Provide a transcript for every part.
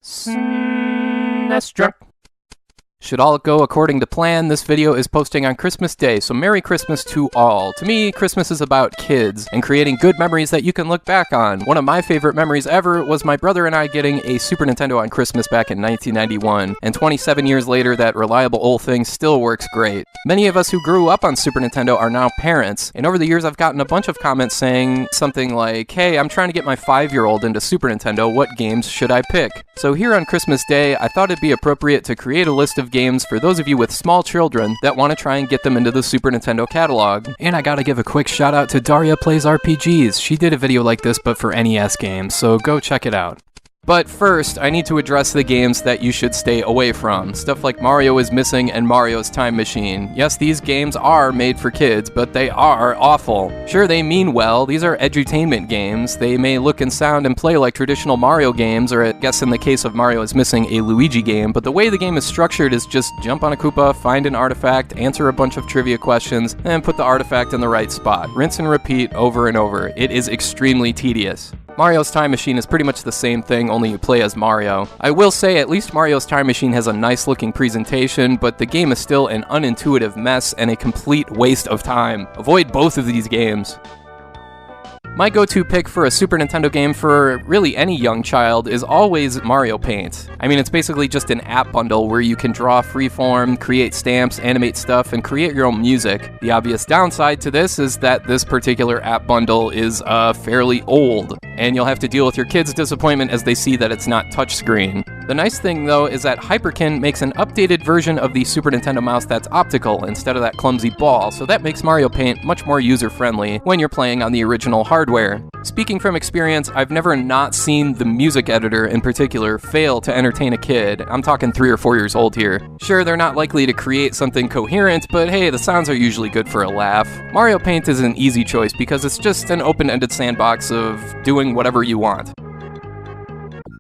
Sinestra. Should all go according to plan, this video is posting on Christmas Day, so Merry Christmas to all. To me, Christmas is about kids, and creating good memories that you can look back on. One of my favorite memories ever was my brother and I getting a Super Nintendo on Christmas back in 1991, and 27 years later, that reliable old thing still works great. Many of us who grew up on Super Nintendo are now parents, and over the years I've gotten a bunch of comments saying something like, "Hey, I'm trying to get my 5-year-old into Super Nintendo, what games should I pick?" So here on Christmas Day, I thought it'd be appropriate to create a list of games for those of you with small children that want to try and get them into the Super Nintendo catalog. And I gotta give a quick shout out to Daria Plays RPGs. She did a video like this but for NES games, so go check it out. But first, I need to address the games that you should stay away from. Stuff like Mario is Missing and Mario's Time Machine. Yes, these games are made for kids, but they are awful. Sure, they mean well. These are edutainment games. They may look and sound and play like traditional Mario games, or I guess in the case of Mario is Missing, a Luigi game, but the way the game is structured is just jump on a Koopa, find an artifact, answer a bunch of trivia questions, and put the artifact in the right spot. Rinse and repeat over and over. It is extremely tedious. Mario's Time Machine is pretty much the same thing, only you play as Mario. I will say, at least Mario's Time Machine has a nice looking presentation, but the game is still an unintuitive mess and a complete waste of time. Avoid both of these games. My go-to pick for a Super Nintendo game for really any young child is always Mario Paint. I mean, it's basically just an app bundle where you can draw freeform, create stamps, animate stuff, and create your own music. The obvious downside to this is that this particular app bundle is fairly old, and you'll have to deal with your kids' disappointment as they see that it's not touchscreen. The nice thing, though, is that Hyperkin makes an updated version of the Super Nintendo mouse that's optical instead of that clumsy ball, so that makes Mario Paint much more user-friendly when you're playing on the original hardware. Speaking from experience, I've never not seen the music editor in particular fail to entertain a kid. I'm talking 3 or 4 years old here. Sure, they're not likely to create something coherent, but hey, the sounds are usually good for a laugh. Mario Paint is an easy choice because it's just an open-ended sandbox of doing whatever you want.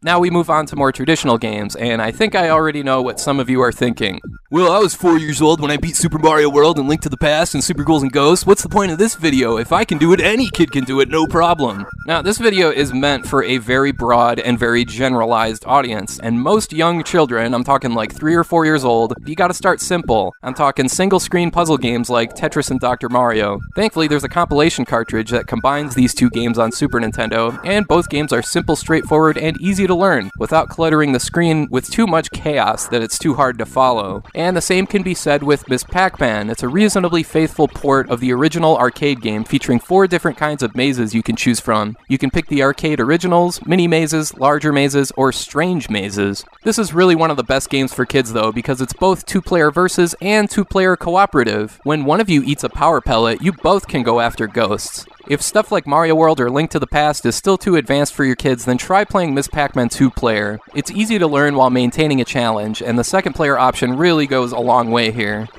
Now we move on to more traditional games, and I think I already know what some of you are thinking. Well, I was 4 years old when I beat Super Mario World and Link to the Past and Super Ghouls and Ghosts. What's the point of this video? If I can do it, any kid can do it, no problem. Now, this video is meant for a very broad and very generalized audience, and most young children, I'm talking like 3 or 4 years old, you gotta start simple. I'm talking single-screen puzzle games like Tetris and Dr. Mario. Thankfully, there's a compilation cartridge that combines these two games on Super Nintendo, and both games are simple, straightforward, and easy to learn, without cluttering the screen with too much chaos that it's too hard to follow. And the same can be said with Miss Pacman. It's a reasonably faithful port of the original arcade game featuring 4 different kinds of mazes you can choose from. You can pick the arcade originals, mini mazes, larger mazes, or strange mazes. This is really one of the best games for kids though, because it's both 2-player versus and 2-player cooperative. When one of you eats a power pellet, you both can go after ghosts. If stuff like Mario World or Link to the Past is still too advanced for your kids, then try playing Miss Pacman 2-player. It's easy to learn while maintaining a challenge, and the second player option really goes a long way here.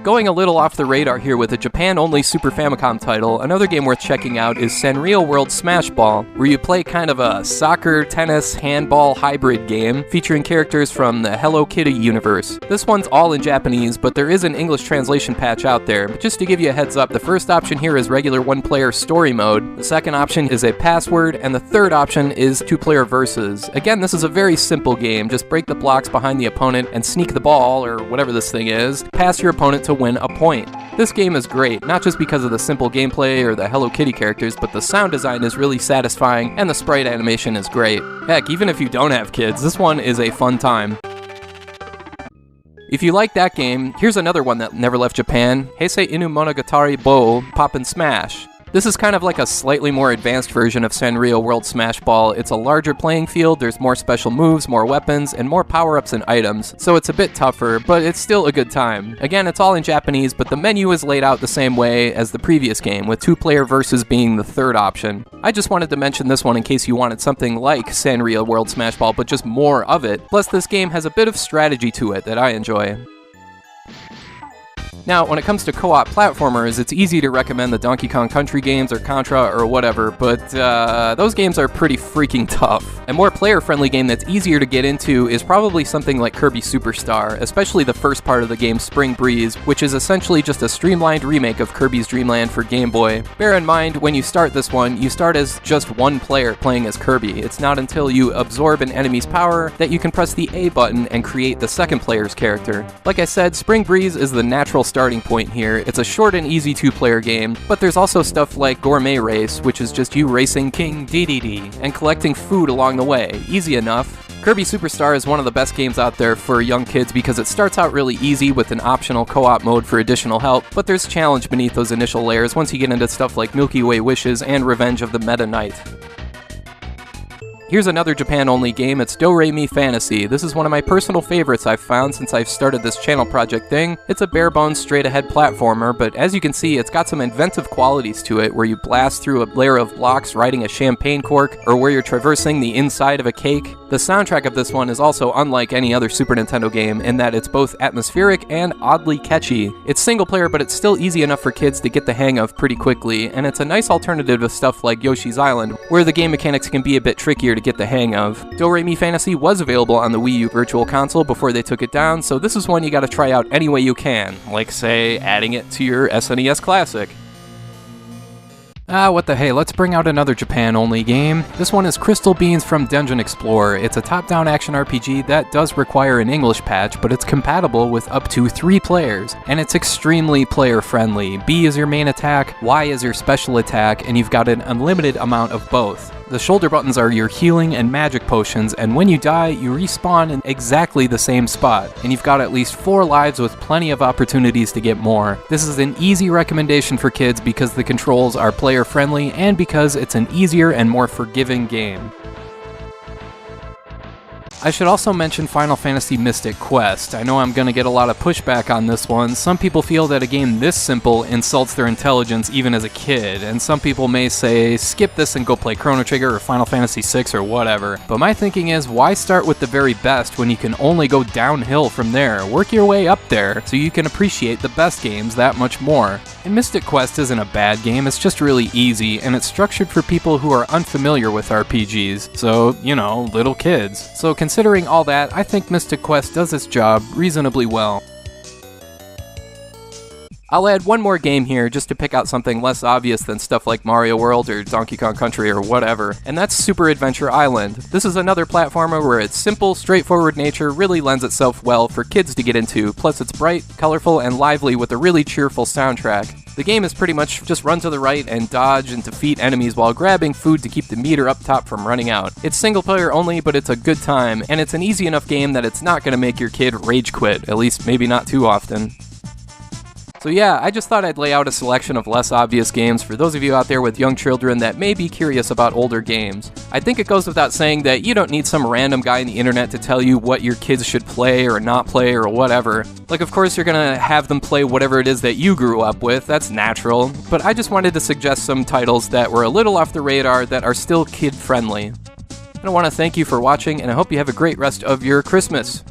Going a little off the radar here with a Japan-only Super Famicom title, another game worth checking out is Sanrio World Smash Ball, where you play kind of a soccer, tennis, handball hybrid game featuring characters from the Hello Kitty universe. This one's all in Japanese, but there is an English translation patch out there. But just to give you a heads up, the first option here is regular 1-player story mode, the second option is a password, and the third option is 2-player versus. Again, this is a very simple game. Just break the blocks behind the opponent and sneak the ball, or whatever this thing is, past your opponent to win a point. This game is great, not just because of the simple gameplay or the Hello Kitty characters, but the sound design is really satisfying and the sprite animation is great. Heck, even if you don't have kids, this one is a fun time. If you like that game, here's another one that never left Japan, Heisei inu Monogatari Bo Pop and Smash. This is kind of like a slightly more advanced version of Sanrio World Smash Ball. It's a larger playing field, there's more special moves, more weapons, and more power-ups and items, so it's a bit tougher, but it's still a good time. Again, it's all in Japanese, but the menu is laid out the same way as the previous game, with 2-player versus being the third option. I just wanted to mention this one in case you wanted something like Sanrio World Smash Ball, but just more of it. Plus, this game has a bit of strategy to it that I enjoy. Now, when it comes to co-op platformers, it's easy to recommend the Donkey Kong Country games or Contra or whatever, but those games are pretty freaking tough. A more player-friendly game that's easier to get into is probably something like Kirby Superstar, especially the first part of the game, Spring Breeze, which is essentially just a streamlined remake of Kirby's Dream Land for Game Boy. Bear in mind, when you start this one, you start as just one player playing as Kirby. It's not until you absorb an enemy's power that you can press the A button and create the second player's character. Like I said, Spring Breeze is the natural starting point here. It's a short and easy two-player game, but there's also stuff like Gourmet Race, which is just you racing King Dedede and collecting food along the way. Easy enough. Kirby Superstar is one of the best games out there for young kids because it starts out really easy with an optional co-op mode for additional help, but there's challenge beneath those initial layers once you get into stuff like Milky Way Wishes and Revenge of the Meta Knight. Here's another Japan-only game, it's DoReMi Fantasy. This is one of my personal favorites I've found since I've started this channel project thing. It's a bare-bones, straight-ahead platformer, but as you can see, it's got some inventive qualities to it, where you blast through a layer of blocks riding a champagne cork, or where you're traversing the inside of a cake. The soundtrack of this one is also unlike any other Super Nintendo game, in that it's both atmospheric and oddly catchy. It's single-player, but it's still easy enough for kids to get the hang of pretty quickly, and it's a nice alternative to stuff like Yoshi's Island, where the game mechanics can be a bit trickier to get the hang of. DoReMi Fantasy was available on the Wii U Virtual Console before they took it down, so this is one you gotta try out any way you can, like say, adding it to your SNES Classic. What the hey, let's bring out another Japan-only game. This one is Crystal Beans from Dungeon Explorer. It's a top-down action RPG that does require an English patch, but it's compatible with up to 3 players, and it's extremely player-friendly. B is your main attack, Y is your special attack, and you've got an unlimited amount of both. The shoulder buttons are your healing and magic potions, and when you die, you respawn in exactly the same spot, and you've got at least 4 lives with plenty of opportunities to get more. This is an easy recommendation for kids because the controls are player-friendly and because it's an easier and more forgiving game. I should also mention Final Fantasy Mystic Quest. I know I'm going to get a lot of pushback on this one. Some people feel that a game this simple insults their intelligence even as a kid, and some people may say, skip this and go play Chrono Trigger or Final Fantasy VI or whatever. But my thinking is, why start with the very best when you can only go downhill from there? Work your way up there so you can appreciate the best games that much more. And Mystic Quest isn't a bad game, it's just really easy, and it's structured for people who are unfamiliar with RPGs, so, you know, little kids. So considering all that, I think Mystic Quest does its job reasonably well. I'll add one more game here just to pick out something less obvious than stuff like Mario World or Donkey Kong Country or whatever, and that's Super Adventure Island. This is another platformer where its simple, straightforward nature really lends itself well for kids to get into, plus it's bright, colorful, and lively with a really cheerful soundtrack. The game is pretty much just run to the right and dodge and defeat enemies while grabbing food to keep the meter up top from running out. It's single player only, but it's a good time, and it's an easy enough game that it's not going to make your kid rage quit, at least maybe not too often. So yeah, I just thought I'd lay out a selection of less obvious games for those of you out there with young children that may be curious about older games. I think it goes without saying that you don't need some random guy on the internet to tell you what your kids should play or not play or whatever. Like, of course you're gonna have them play whatever it is that you grew up with, that's natural, but I just wanted to suggest some titles that were a little off the radar that are still kid-friendly. I want to thank you for watching, and I hope you have a great rest of your Christmas.